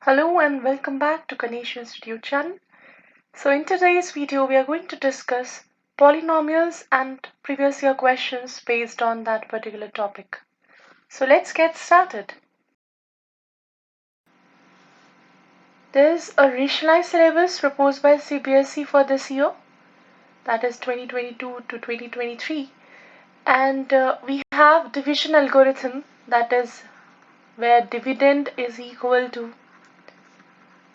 Hello and welcome back to Ganesh Institute channel. So in today's video we are going to discuss polynomials and previous year questions based on that particular topic. So let's get started. There is a regionalized syllabus proposed by CBSE for this year, that is 2022 to 2023, and we have division algorithm, that is where dividend is equal to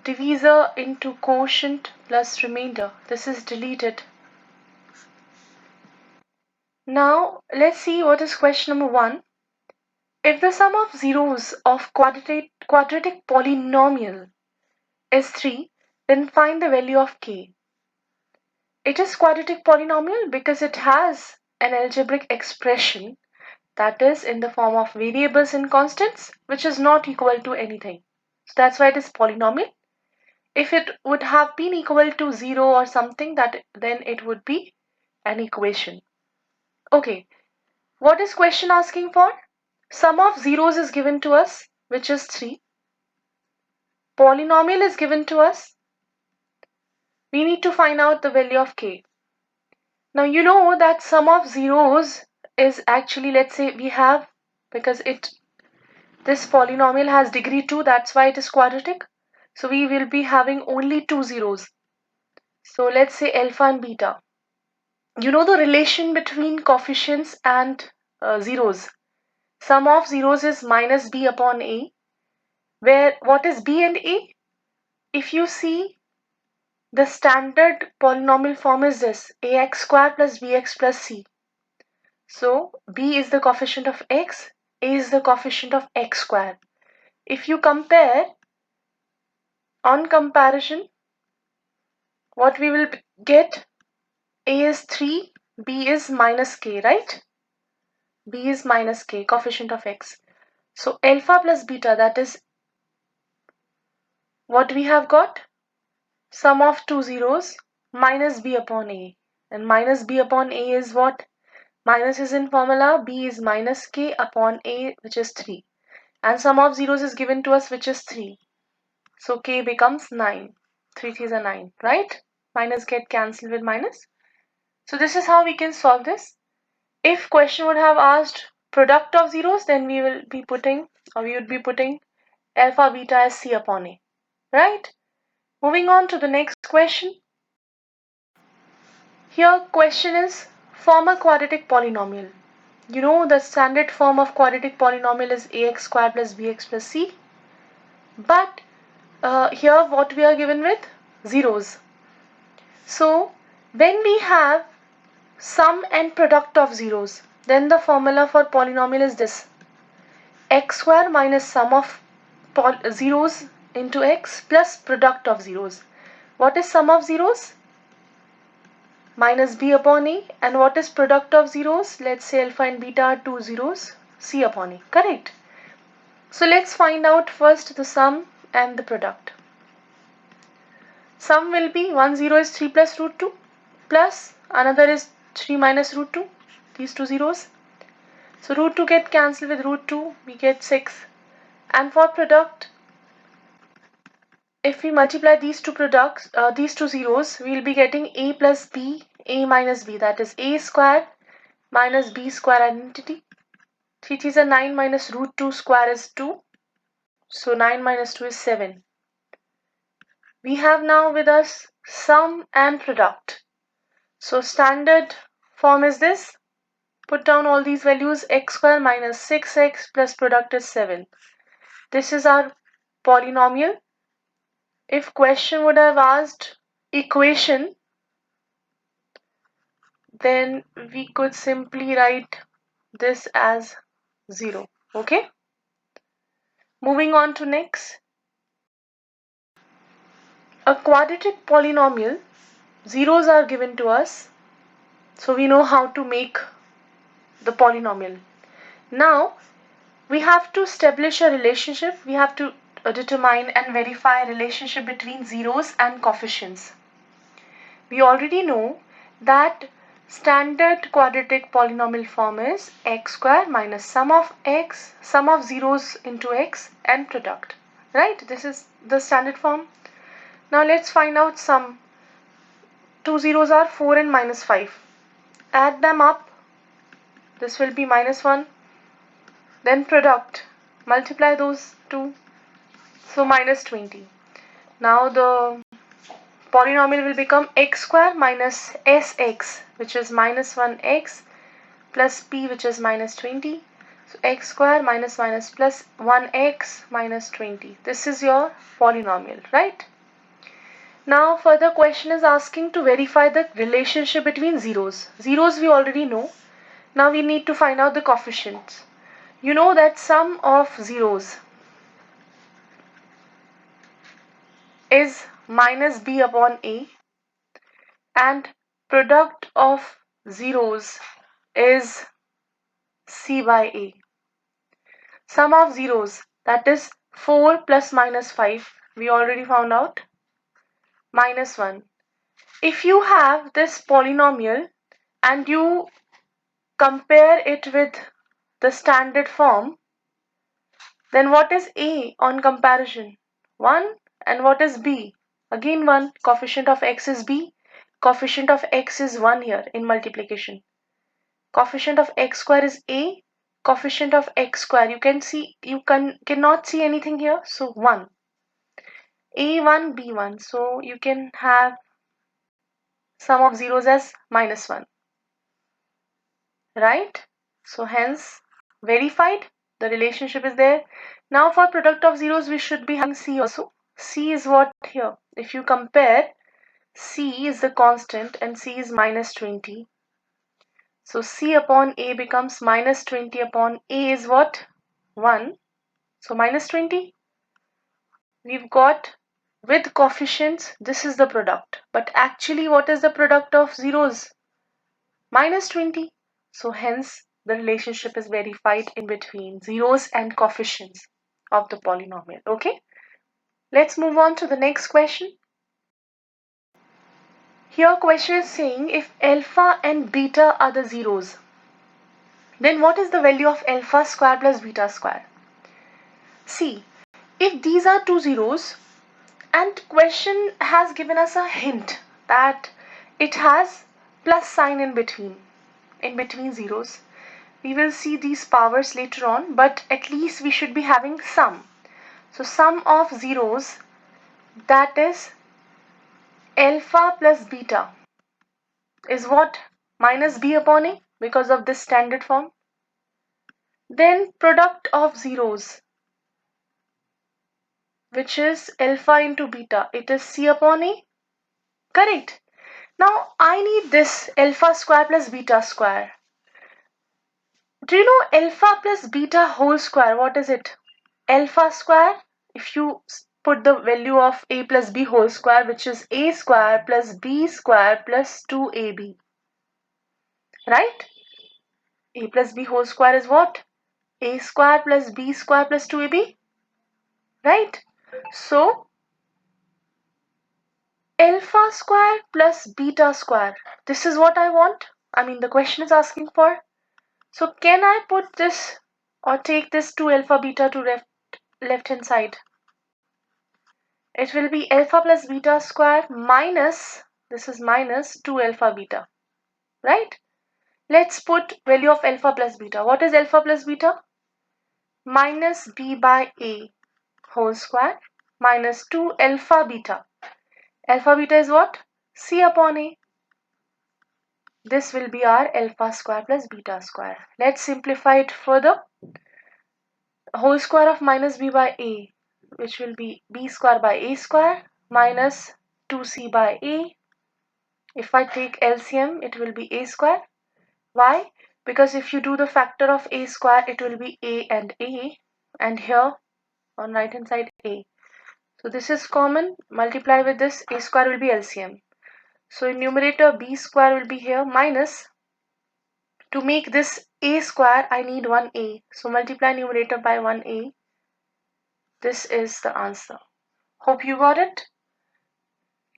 divisor into quotient plus remainder. This is deleted. Now let's see what is question number 1. If the sum of zeros of quadratic polynomial is 3, then find the value of k. It is quadratic polynomial because it has an algebraic expression, that is in the form of variables and constants, which is not equal to anything. So that's why it is polynomial. If it would have been equal to 0 or something, then it would be an equation. Okay, what is question asking for? Sum of zeros is given to us, which is 3. Polynomial is given to us. We need to find out the value of k. Now you know that sum of zeros is actually, let's say we have, because this polynomial has degree 2, that's why it is quadratic. So we will be having only 2 zeros. So let's say alpha and beta. You know the relation between coefficients and zeros. Sum of zeros is minus b upon a, where what is b and a? If you see, the standard polynomial form is this: ax squared plus bx plus c. So b is the coefficient of x, a is the coefficient of x squared. If you compare, on comparison, what we will get, a is 3, b is minus k, right? b is minus k, coefficient of x. So alpha plus beta, that is what we have got, sum of two zeros minus b upon a. And minus b upon a is what? Minus is in formula, b is minus k upon a, which is 3. And sum of zeros is given to us, which is 3. So k becomes 9. 3 3s are 9, right? Minus get cancelled with minus. So this is how we can solve this. If question would have asked product of zeros, then we would be putting alpha beta as c upon a, right? Moving on to the next question. Here question is, form a quadratic polynomial. You know the standard form of quadratic polynomial is ax squared plus bx plus c. But here what we are given with? Zeros. So when we have sum and product of zeros, then the formula for polynomial is this: x squared minus sum of zeros into x plus product of zeros. What is sum of zeros? Minus b upon a. And what is product of zeros? Let's say alpha and beta are 2 zeros, c upon a, correct? So let's find out first the sum and the product. Sum will be 1 0 is 3 plus root 2, plus another is 3 minus root 2, these two zeros. So root 2 get cancelled with root 2, we get 6. And for product, if we multiply these two zeros, we will be getting a plus b, a minus b, that is a squared minus b square identity. 3 3s are 9 minus root 2 square is 2. So 9 minus 2 is 7. We have now with us sum and product. So standard form is this. Put down all these values: x square minus 6x plus product is 7. This is our polynomial. If question would have asked equation, then we could simply write this as 0. Okay. Moving on to next. A quadratic polynomial, zeros are given to us, so we know how to make the polynomial. Now we have to establish a relationship. We have to determine and verify a relationship between zeros and coefficients. We already know that standard quadratic polynomial form is x squared minus sum of zeros into x and product. right? This is the standard form. Now let's find out sum. Two zeros are 4 and minus 5. Add them up. This will be minus 1. Then product. Multiply those two. So minus 20. Now the polynomial will become x square minus sx, which is minus 1x, plus p, which is minus 20. So x square minus minus plus 1x minus 20. This is your polynomial, right? Now further question is asking to verify the relationship between zeros. Zeros we already know. Now we need to find out the coefficients. You know that sum of zeros is minus b upon a, and product of zeros is c by a. Sum of zeros, that is 4 plus minus 5, we already found out, minus 1. If you have this polynomial and you compare it with the standard form, then what is a on comparison? 1. And what is b? Again 1. Coefficient of x is b. Coefficient of x is 1 here in multiplication. Coefficient of x square is a. Coefficient of x square, you can see, you cannot see anything here, so 1. a1, b1, so you can have sum of zeros as minus 1, right? So hence verified, the relationship is there. Now for product of zeros we should be having c also. C is what here? If you compare, c is the constant and c is minus 20. So c upon a becomes minus 20 upon a is what? 1. So minus 20. We've got with coefficients, this is the product. But actually what is the product of zeros? Minus 20. So hence the relationship is verified in between zeros and coefficients of the polynomial. Okay. Let's move on to the next question. Here question is saying if alpha and beta are the zeros, then what is the value of alpha square plus beta square? See, if these are two zeros and question has given us a hint that it has plus sign in between zeros. We will see these powers later on, but at least we should be having sum. So sum of zeros, that is alpha plus beta, is what? Minus b upon a, because of this standard form. Then product of zeros, which is alpha into beta, it is c upon a. Correct. Now I need this alpha square plus beta square. Do you know alpha plus beta whole square? What is it? Alpha square, if you put the value of a plus b whole square, which is a square plus b square plus 2ab, right? A plus b whole square is what? A square plus b square plus 2ab, right? So alpha square plus beta square, this is what I want. I mean the question is asking for. So can I put this or take this 2 alpha beta to left hand side? It will be alpha plus beta square minus, this is minus 2 alpha beta, right? Let's put value of alpha plus beta. What is alpha plus beta? Minus b by a whole square minus 2 alpha beta. Alpha beta is what? C upon a. This will be our alpha square plus beta square. Let's simplify it further. Whole square of minus b by a, which will be b square by a square minus 2c by a. If I take LCM, it will be a square. Why? Because if you do the factor of a square, it will be a, and here on right hand side a. So this is common. Multiply with this, a square will be LCM. So in numerator, b square will be here minus. To make this a square, I need 1a. So multiply numerator by 1a. This is the answer. Hope you got it.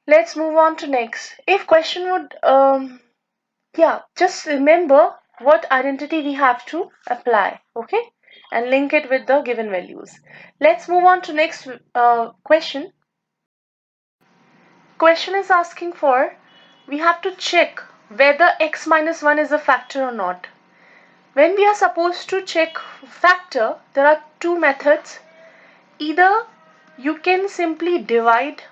Let's move on to next. If question would, just remember what identity we have to apply. Okay. and link it with the given values. Let's move on to next question. Question is asking for, we have to check whether x minus 1 is a factor or not. When we are supposed to check factor, there are two methods. Either you can simply divide.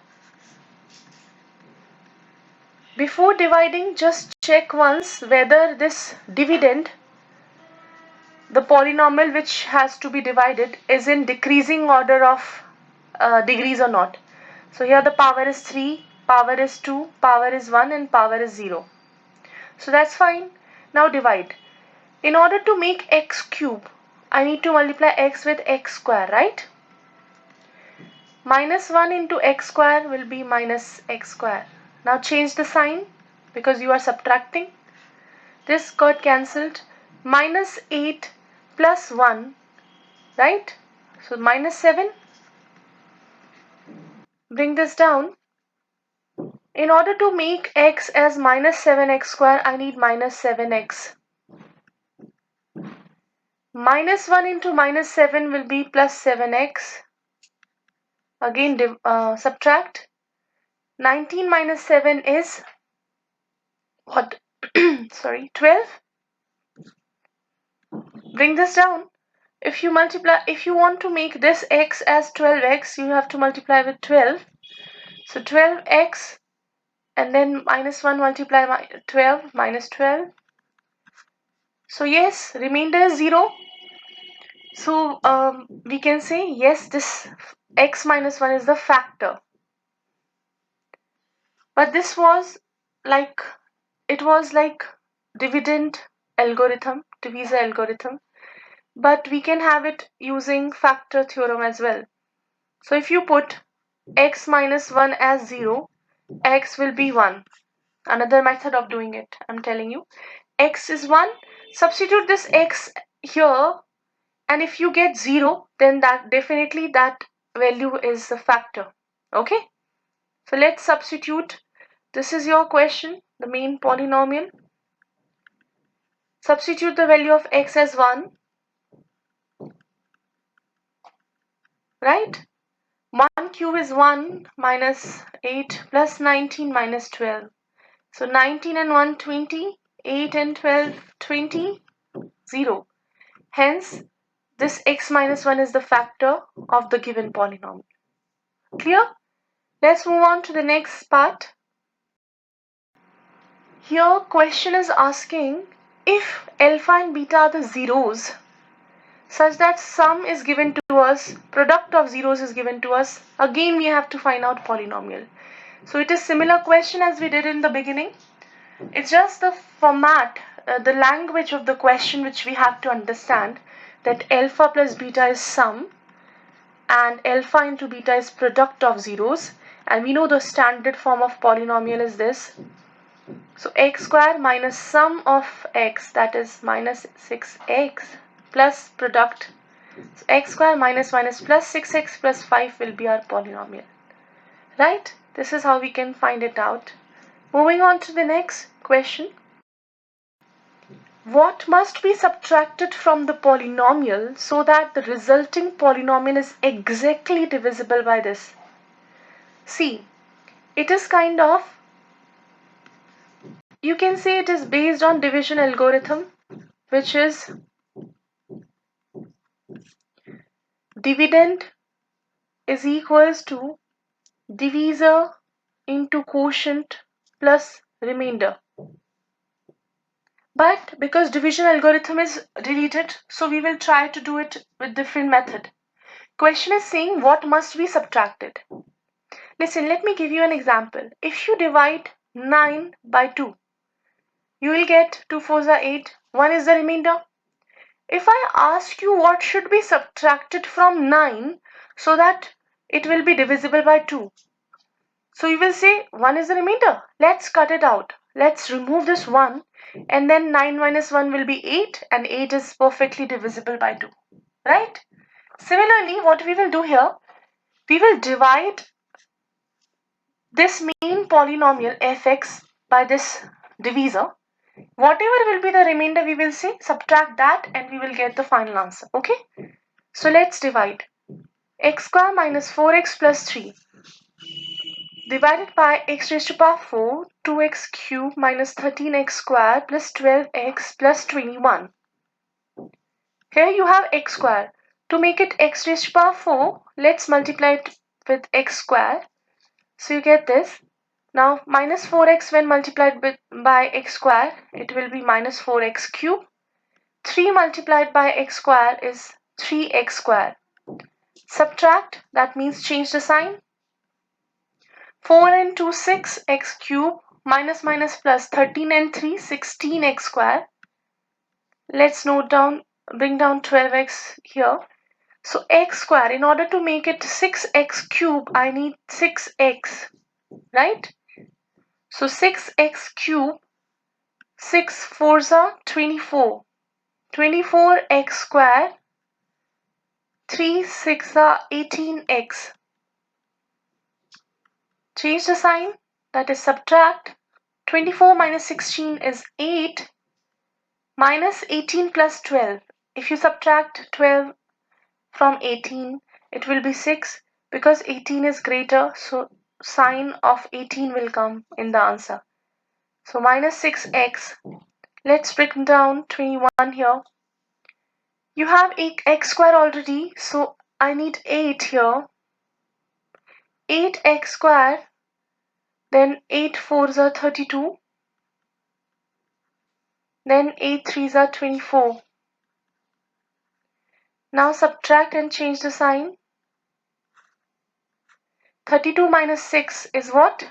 Before dividing, just check once whether this dividend, the polynomial which has to be divided, is in decreasing order of degrees or not. So here the power is 3, power is 2, power is 1 and power is 0. So that's fine. Now divide. In order to make x cube, I need to multiply x with x square, right? Minus 1 into x square will be minus x square. Now change the sign because you are subtracting. This got cancelled. Minus 8 plus 1, right? So minus 7. Bring this down. In order to make x as minus 7x square, I need minus 7x. Minus 1 into minus 7 will be plus 7x. Again subtract. 19 minus 7 is what? Sorry, 12. Bring this down. If you want to make this x as 12x, you have to multiply with 12. So 12x and then minus 1 multiply 12 minus 12. So yes, remainder is 0. So we can say yes, this x minus 1 is the factor. But this was like, it was like dividend algorithm, divisor algorithm. But we can have it using factor theorem as well. So if you put x minus 1 as 0, x will be 1. Another method of doing it, I'm telling you. X is 1. Substitute this x here, and if you get 0, then that definitely that value is the factor. Okay? So let's substitute. This is your question, the main polynomial. Substitute the value of x as 1. Right? 1 cube is 1 minus 8 plus 19 minus 12. So 19 and 1, 20. 8 and 12, 20. 0. Hence, this x minus 1 is the factor of the given polynomial. Clear? Let's move on to the next part. Here, question is asking if alpha and beta are the zeros such that sum is given to us, product of zeros is given to us. Again, we have to find out polynomial. So it is similar question as we did in the beginning. It's just the format, the language of the question which we have to understand, that alpha plus beta is sum and alpha into beta is product of zeros, and we know the standard form of polynomial is this. So x square minus sum of x, that is minus 6x, plus product. So x square minus plus 6x plus 5 will be our polynomial. Right? This is how we can find it out. Moving on to the next question. What must be subtracted from the polynomial so that the resulting polynomial is exactly divisible by this? See, it is kind of, you can say it is based on division algorithm, which is dividend is equals to divisor into quotient plus remainder. But because division algorithm is deleted, so we will try to do it with different method. Question is saying what must be subtracted. Listen, let me give you an example. If you divide 9 by 2, you will get 2 4s are 8, 1 is the remainder. If I ask you what should be subtracted from 9 so that it will be divisible by 2, so you will say 1 is the remainder. Let's cut it out. Let's remove this 1, and then 9 minus 1 will be 8, and 8 is perfectly divisible by 2. Right? Similarly, what we will do here, we will divide this main polynomial fx by this divisor, Whatever will be the remainder, we will say subtract that and we will get the final answer. Okay, so let's divide. X square minus 4x plus 3 divided by x raised to power 4, 2x cubed minus 13x squared plus 12x plus 21. Here you have x square. To make it x raised to power 4, let's multiply it with x square. So you get this. Now minus 4x when multiplied by x square, it will be minus 4x cubed. 3 multiplied by x square is 3x square. Subtract, that means change the sign. 4 and 2, 6, x cubed, minus minus plus 13 and 3, 16x square. Let's note down, bring down 12x here. So x square, in order to make it 6x cubed, I need 6x, right? So 6x cubed, 6 fours are 24. 24x square, 3 6 are 18x. Change the sign, that is subtract. 24 minus 16 is 8, minus 18 plus 12. If you subtract 12 from 18, it will be 6 because 18 is greater, so sign of 18 will come in the answer. So minus 6x. Let's break down 21 here. You have x square already, so I need 8 here. 8x square, then 8 fours are 32, then 8 threes are 24. Now subtract and change the sign. 32 minus 6 is what?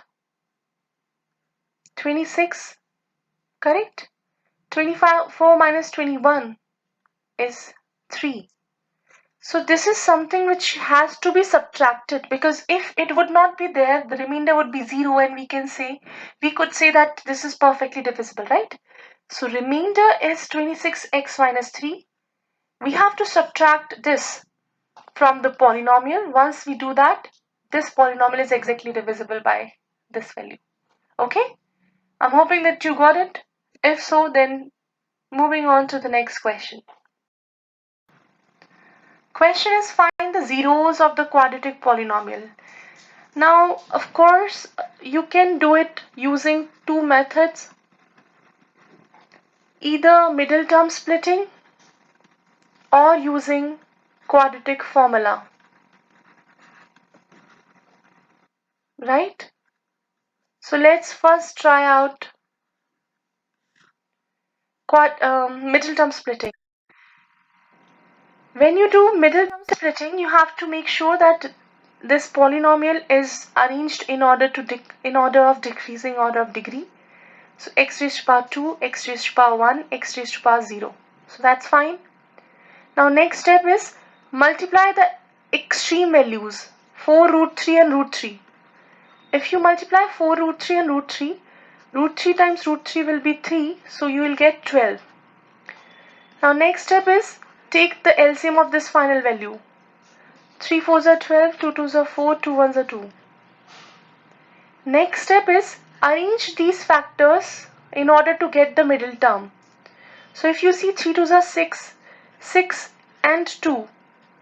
26, correct? 24 minus 21 is 3. So this is something which has to be subtracted, because if it would not be there, the remainder would be 0 and we could say that this is perfectly divisible, right? So remainder is 26x minus 3. We have to subtract this from the polynomial. Once we do that, this polynomial is exactly divisible by this value. Okay? I'm hoping that you got it. If so, then moving on to the next question. Question is, find the zeros of the quadratic polynomial. Now, of course, you can do it using two methods. Either middle term splitting or using quadratic formula. Right? So let's first try out middle term splitting. When you do middle term splitting, you have to make sure that this polynomial is arranged in order of decreasing order of degree. So x raised to power 2, x raised to power 1, x raised to power 0. So that's fine. Now next step is multiply the extreme values, 4 root 3 and root 3. If you multiply 4 root 3 and root 3 times root 3 will be 3, so you will get 12. Now next step is take the LCM of this final value. 3 4s are 12, 2 2s are 4, 2 1s are 2. Next step is arrange these factors in order to get the middle term. So if you see 3 2s are 6, 6 and 2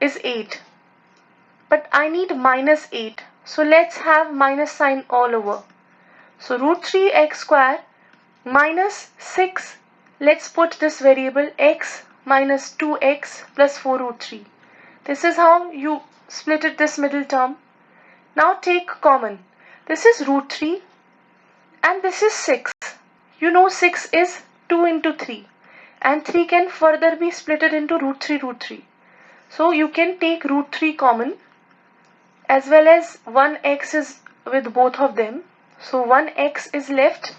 is 8. But I need minus 8. So let's have minus sign all over. So root 3x square minus 6. Let's put this variable x minus 2x plus 4 root 3. This is how you split it, this middle term. Now take common. This is root 3 and this is 6. You know 6 is 2 into 3 and 3 can further be splitted into root 3 root 3. So you can take root 3 common, as well as 1x is with both of them. So 1x is left.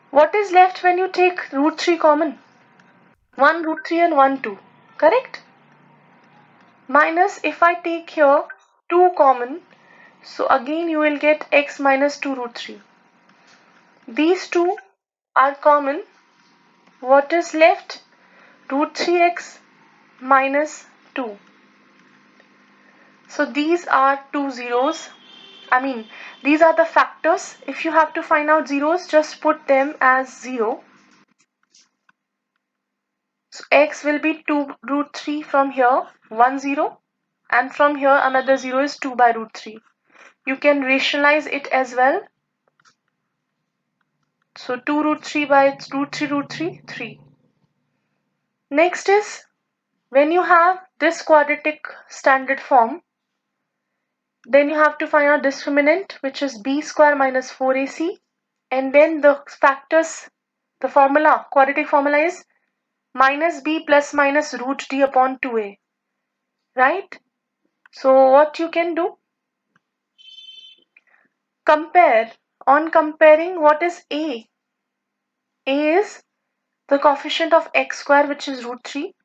What is left when you take root 3 common? 1 root 3 and 1 2, correct? Minus, if I take here 2 common, so again you will get x minus 2 root 3. These two are common. What is left? Root 3x minus 2. So these are two zeros. These are the factors. If you have to find out zeros, just put them as 0. So x will be 2 root 3 from here, 1 0, and from here another 0 is 2 by root 3. You can rationalize it as well. So 2 root 3 by root 3, 3. Next is, when you have this quadratic standard form, then you have to find out discriminant, which is b square minus 4ac, and then the factors, the formula, quadratic formula is minus b plus minus root d upon 2a, right? So what you can do, compare. On comparing, what is a? A is the coefficient of x square, which is root 3.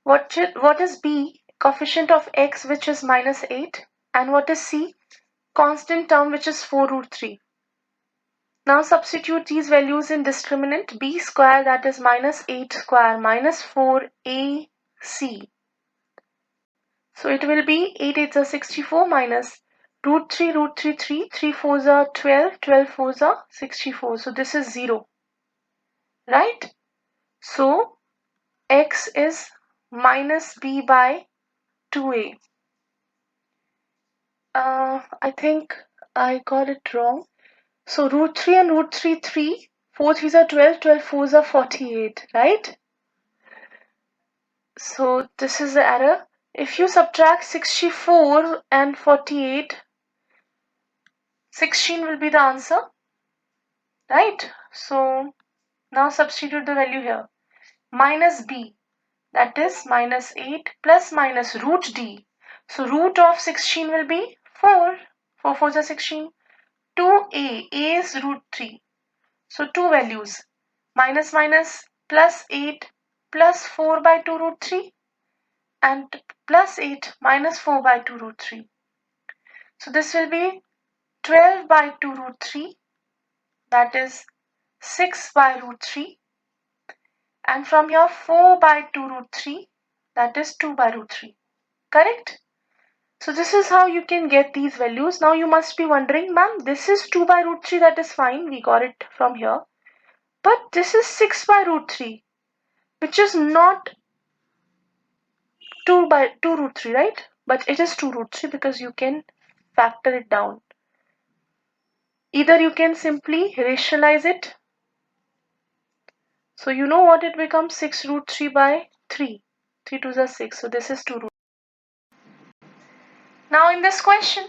What is b? Coefficient of x, which is minus 8. And what is c? Constant term, which is 4 root 3. Now substitute these values in discriminant. B square, that is minus 8 square minus 4ac. So it will be 8 8s are 64 minus root 3 3, 3 4s are 12, 12 4s are 64. So this is 0, right? So x is minus b by 2a. I think I got it wrong. So root 3 and root 3, 3. 4 3s are 12, 12 4s are 48, right? So this is the error. If you subtract 64 and 48, 16 will be the answer, right? So now substitute the value here. Minus b, that is minus 8 plus minus root d. So root of 16 will be 4. 4 4s are 16. 2a, a is root 3. So two values, minus minus plus 8 plus 4 by 2 root 3 and plus 8 minus 4 by 2 root 3. So this will be 12 by 2 root 3, that is 6 by root 3, and from here 4 by 2 root 3, that is 2 by root 3. Correct? So this is how you can get these values. Now you must be wondering, ma'am, this is 2 by root 3, that is fine, we got it from here. But this is 6 by root 3, which is not 2 by 2 root 3, right? But it is 2 root 3 because you can factor it down. Either you can simply rationalize it. So you know what it becomes, 6 root 3 by 3. 3 2s are 6. So this is 2 root. Now in this question,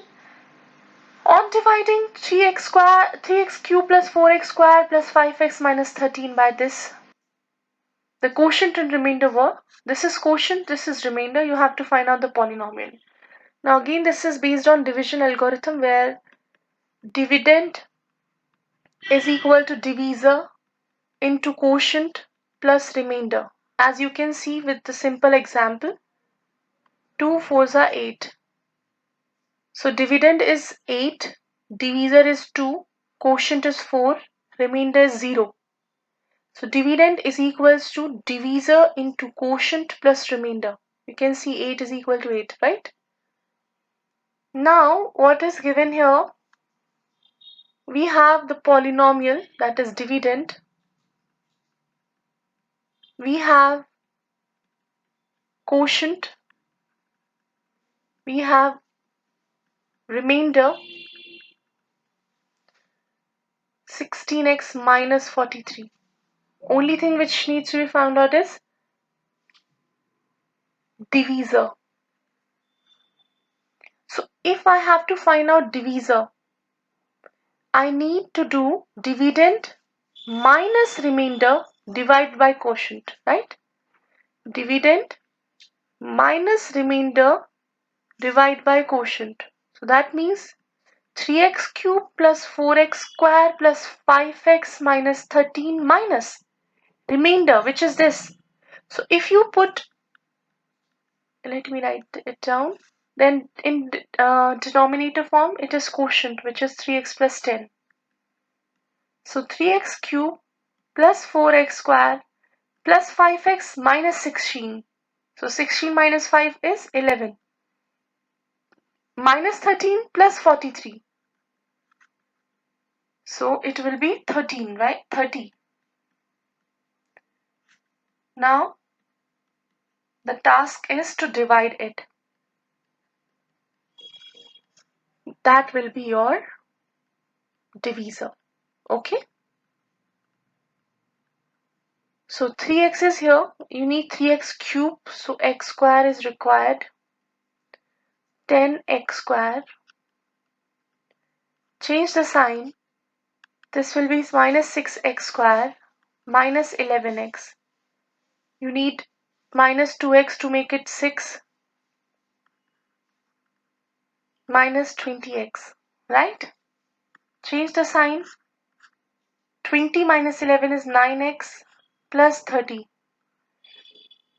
on dividing 3x cube plus 4x square plus 5x minus 13 by this, the quotient and remainder were, this is quotient, this is remainder, you have to find out the polynomial. Now again, this is based on division algorithm where dividend is equal to divisor into quotient plus remainder. As you can see with the simple example, 2 4s are 8. So dividend is 8, divisor is 2, quotient is 4, remainder is 0. So dividend is equals to divisor into quotient plus remainder. You can see 8 is equal to 8, right? Now what is given here? We have the polynomial, that is dividend. We have quotient. We have remainder, 16x minus 43. Only thing which needs to be found out is divisor. So if I have to find out divisor, I need to do dividend minus remainder divided by quotient, right? Dividend minus remainder divided by quotient. So that means 3x cube plus 4x square plus 5x minus 13 minus remainder, which is this. So if you put, let me write it down, then in denominator form it is quotient, which is 3x plus 10. So 3x cube plus 4x square plus 5x minus 16. So 16 minus 5 is 11. Minus 13 plus 43. So it will be 13, right? 30. Now The task is to divide it. That will be your divisor. Okay? So 3x is here. You need 3x cube. So x square is required. 10x square. Change the sign. This will be minus 6x square minus 11x. You need minus 2x to make it 6 minus 20x. Right? Change the sign. 20 minus 11 is 9x plus 30.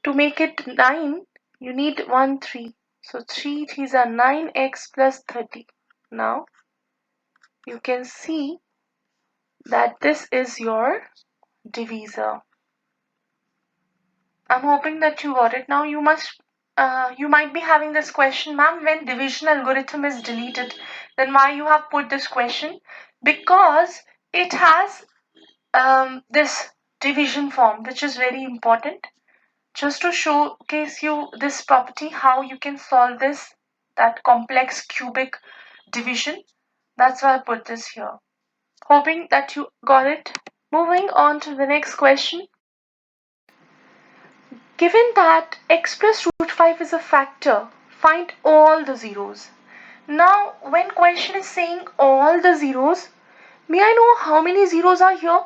To make it 9, you need 1, 3. So 3 3s are 9x plus 30. Now, you can see that this is your divisor. I'm hoping that you got it. Now, you might be having this question, ma'am, when division algorithm is deleted, then why you have put this question? Because it has this division form, which is very important. Just to showcase you this property, how you can solve this, that complex cubic division. That's why I put this here. Hoping that you got it. Moving on to the next question. Given that x plus root 5 is a factor, find all the zeros. Now, when question is saying all the zeros, may I know how many zeros are here?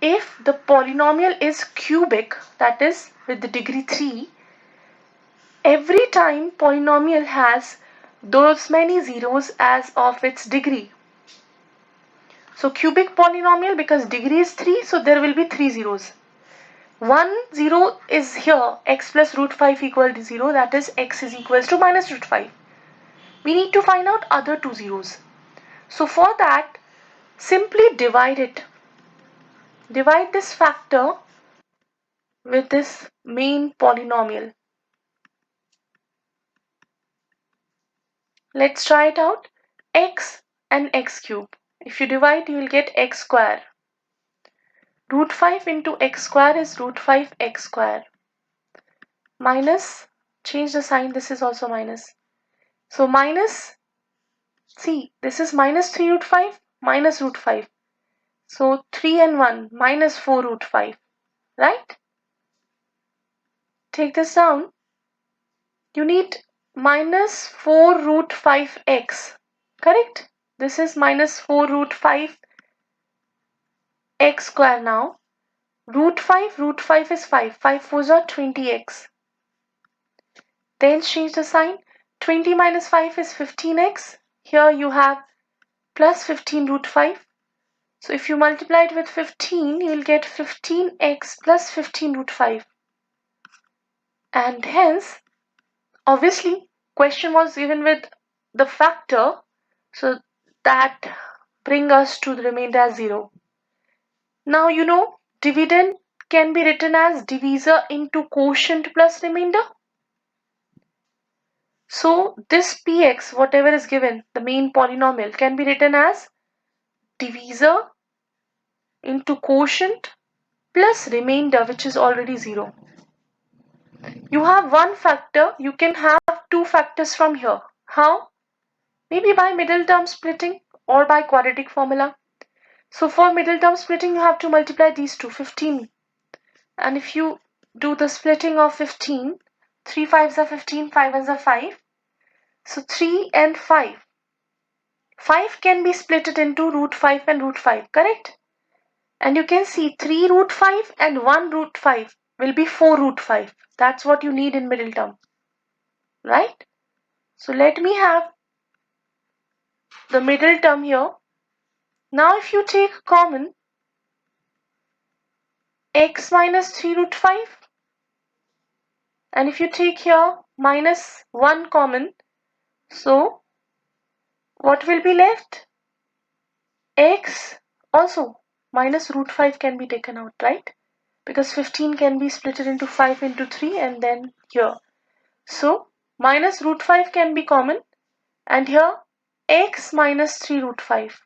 If the polynomial is cubic, that is with the degree 3, every time polynomial has those many zeros as of its degree. So cubic polynomial, because degree is 3, so there will be 3 zeros. 1 0 is here, x plus root 5 equal to 0, that is x is equals to minus root 5. We need to find out other 2 zeros. So for that, simply divide it. Divide this factor with this main polynomial. Let's try it out. X and x cube. If you divide, you will get x square. Root 5 into x square is root 5 x square. Minus, change the sign, this is also minus. So minus, see, this is minus 3 root 5 minus root 5. So 3 and 1 minus 4 root 5. Right? Take this down. You need minus 4 root 5x. Correct? This is minus 4 root 5 x square now. Root 5 is 5. 5 fours are 20x. Then change the sign. 20 minus 5 is 15x. Here you have plus 15 root 5. So if you multiply it with 15, you will get 15x plus 15 root 5. And hence, obviously, question was given with the factor. So that brings us to the remainder as 0. Now you know dividend can be written as divisor into quotient plus remainder. So this px, whatever is given, the main polynomial, can be written as divisor into quotient plus remainder, which is already 0. You have one factor, you can have two factors from here. How? Maybe by middle term splitting or by quadratic formula. So for middle term splitting, you have to multiply these two, 15. And if you do the splitting of 15, 3 5s are 15, 5 ones are 5. So 3 and 5. 5 can be split into root 5 and root 5, correct? And you can see 3 root 5 and 1 root 5 will be 4 root 5. That's what you need in middle term, right? So let me have the middle term here. Now if you take common, x minus 3 root 5, and if you take here minus 1 common, so what will be left? X, also minus root 5 can be taken out, right? Because 15 can be split into 5 into 3 and then here. So minus root 5 can be common, and here x minus 3 root 5,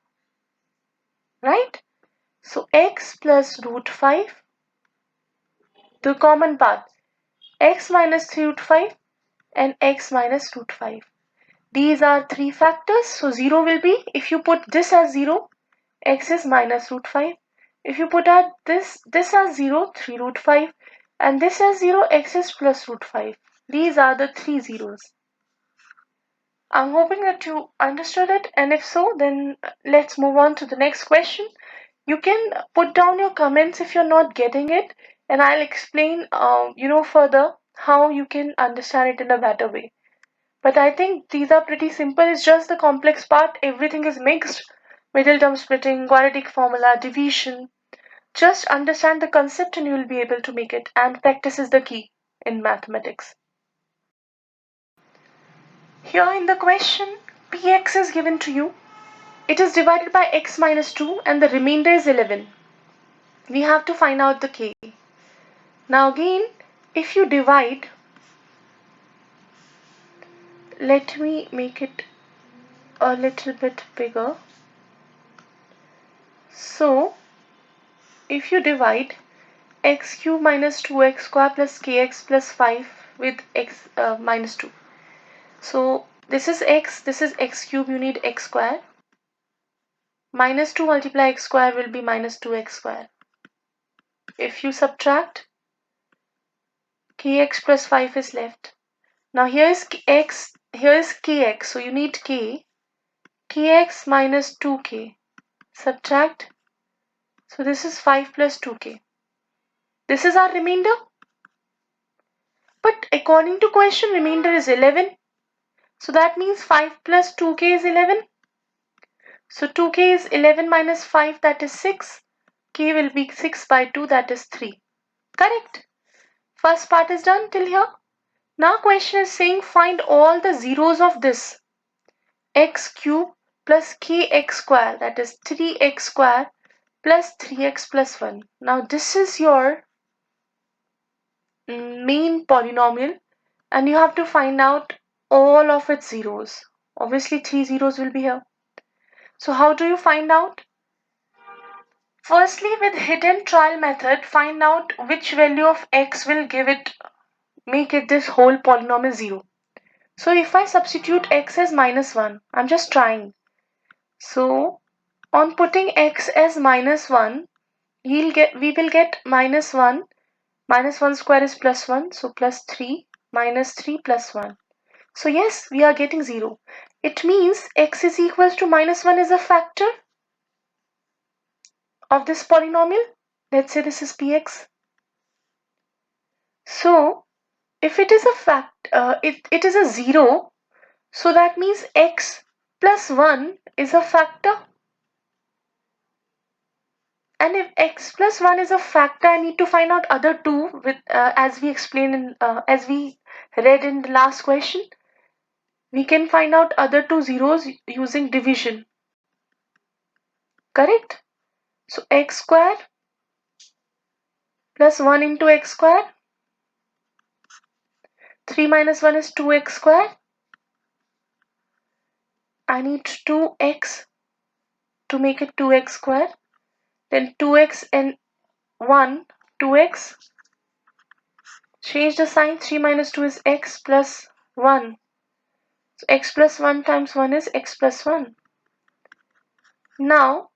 right? So x plus root 5, the common part. x minus 3 root 5 and x minus root 5. These are three factors, so 0 will be, if you put this as 0, x is minus root 5. If you put at this as 0, 3 root 5, and this as 0, x is plus root 5. These are the three zeros. I'm hoping that you understood it, and if so, then let's move on to the next question. You can put down your comments if you're not getting it, and I'll explain further how you can understand it in a better way. But I think these are pretty simple. It's just the complex part. Everything is mixed. Middle term splitting, quadratic formula, division. Just understand the concept and you will be able to make it. And practice is the key in mathematics. Here in the question, px is given to you. It is divided by x minus 2 and the remainder is 11. We have to find out the k. Now again, if you divide, let me make it a little bit bigger. So, if you divide x cube minus 2x square plus kx plus 5 with x minus 2. So, this is x cube, you need x square. Minus 2 multiply x square will be minus 2x square. If you subtract, kx plus 5 is left. Now here is x, here is kx, so you need k. Kx minus 2k. Subtract. So this is 5 plus 2k. This is our remainder. But according to question, remainder is 11. So that means 5 plus 2k is 11. So 2k is 11 minus 5, that is 6. K will be 6 by 2, that is 3. Correct. First part is done till here. Now question is saying find all the zeros of this. X cube plus kx square, that is 3x square plus 3x plus 1. Now this is your main polynomial and you have to find out all of its zeros. Obviously 3 zeros will be here. So how do you find out? Firstly, with hidden trial method, find out which value of x will make it this whole polynomial 0. So if I substitute x as minus 1, I'm just trying. So on putting x as minus 1, we will get minus 1. Minus 1 square is plus 1, so plus 3 minus 3 plus 1. So yes, we are getting 0. It means x is equals to minus 1 is a factor of this polynomial. Let's say this is px. So if it is a it is a 0, so that means x plus 1 is a factor. And if x plus 1 is a factor, I need to find out other two with as we explained in as we read in the last question. We can find out other two zeros using division. Correct? So x square plus 1 into x square. 3 minus 1 is 2x square. I need 2x to make it 2x square. Then 2x and 1, 2x. Change the sign. 3 minus 2 is x plus 1. So x plus 1 times 1 is x plus 1. Now,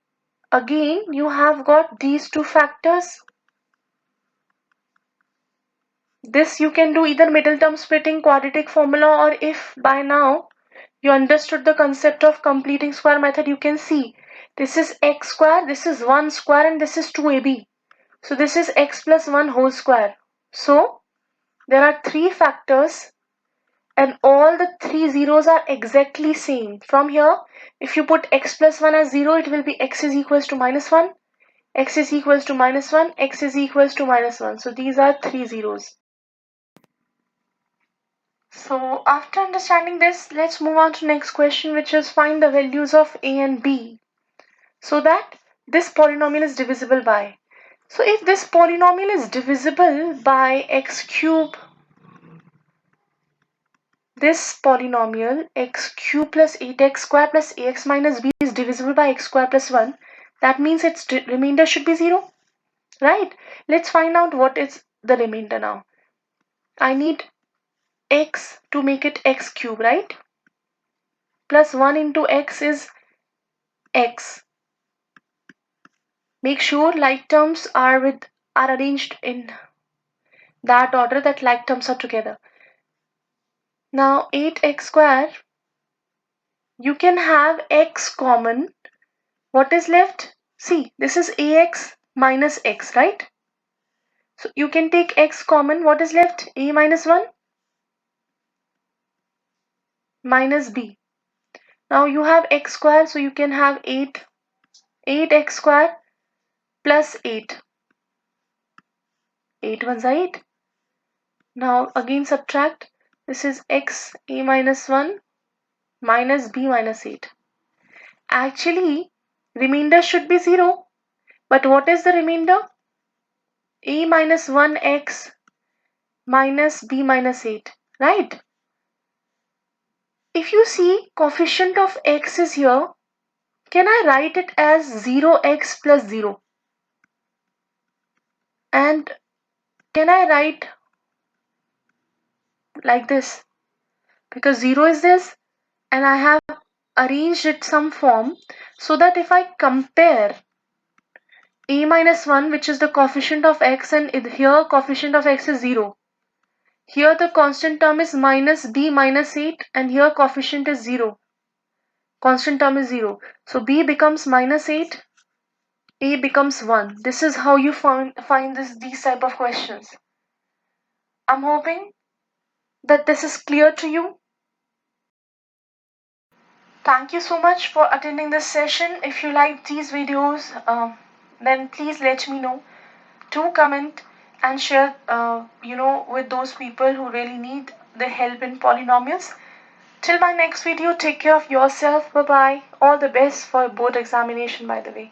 again, you have got these two factors. This you can do either middle term splitting, quadratic formula, or if by now you understood the concept of completing square method, you can see this is x square, this is 1 square, and this is 2ab. So this is x plus 1 whole square. So there are three factors and all the three zeros are exactly same. From here, if you put x plus 1 as 0, it will be x is equals to minus 1, x is equals to minus 1, x is equals to minus 1. So these are three zeros. So after understanding this, let's move on to next question, which is find the values of a and b so that this polynomial is divisible by. So if this polynomial is divisible by x cube, this polynomial x cube plus 8x square plus ax minus b is divisible by x square plus 1, that means its remainder should be 0, right? Let's find out what is the remainder now. I need x to make it x cube, right? Plus 1 into x is x. Make sure like terms are arranged in that order that like terms are together. Now 8x square, you can have x common. What is left? See, this is ax minus x, right? So you can take x common. What is left? A minus 1 minus b. Now you have x square, so you can have 8x square plus 8. 8 ones are 8. Now again subtract. This is x a minus 1 minus b minus 8. Actually, remainder should be 0. But what is the remainder? A minus 1x minus b minus 8, right? If you see coefficient of x is here, can I write it as 0x plus 0? And can I write like this? Because 0 is this, and I have arranged it some form so that if I compare a minus 1, which is the coefficient of x, and here coefficient of x is 0. Here the constant term is minus b minus 8, and here coefficient is 0. Constant term is 0. So b becomes minus 8, a becomes 1. This is how you find these type of questions. I'm hoping that this is clear to you. Thank you so much for attending this session. If you like these videos, then please let me know. Do comment and share, with those people who really need the help in polynomials. Till my next video, take care of yourself. Bye bye. All the best for board examination, by the way.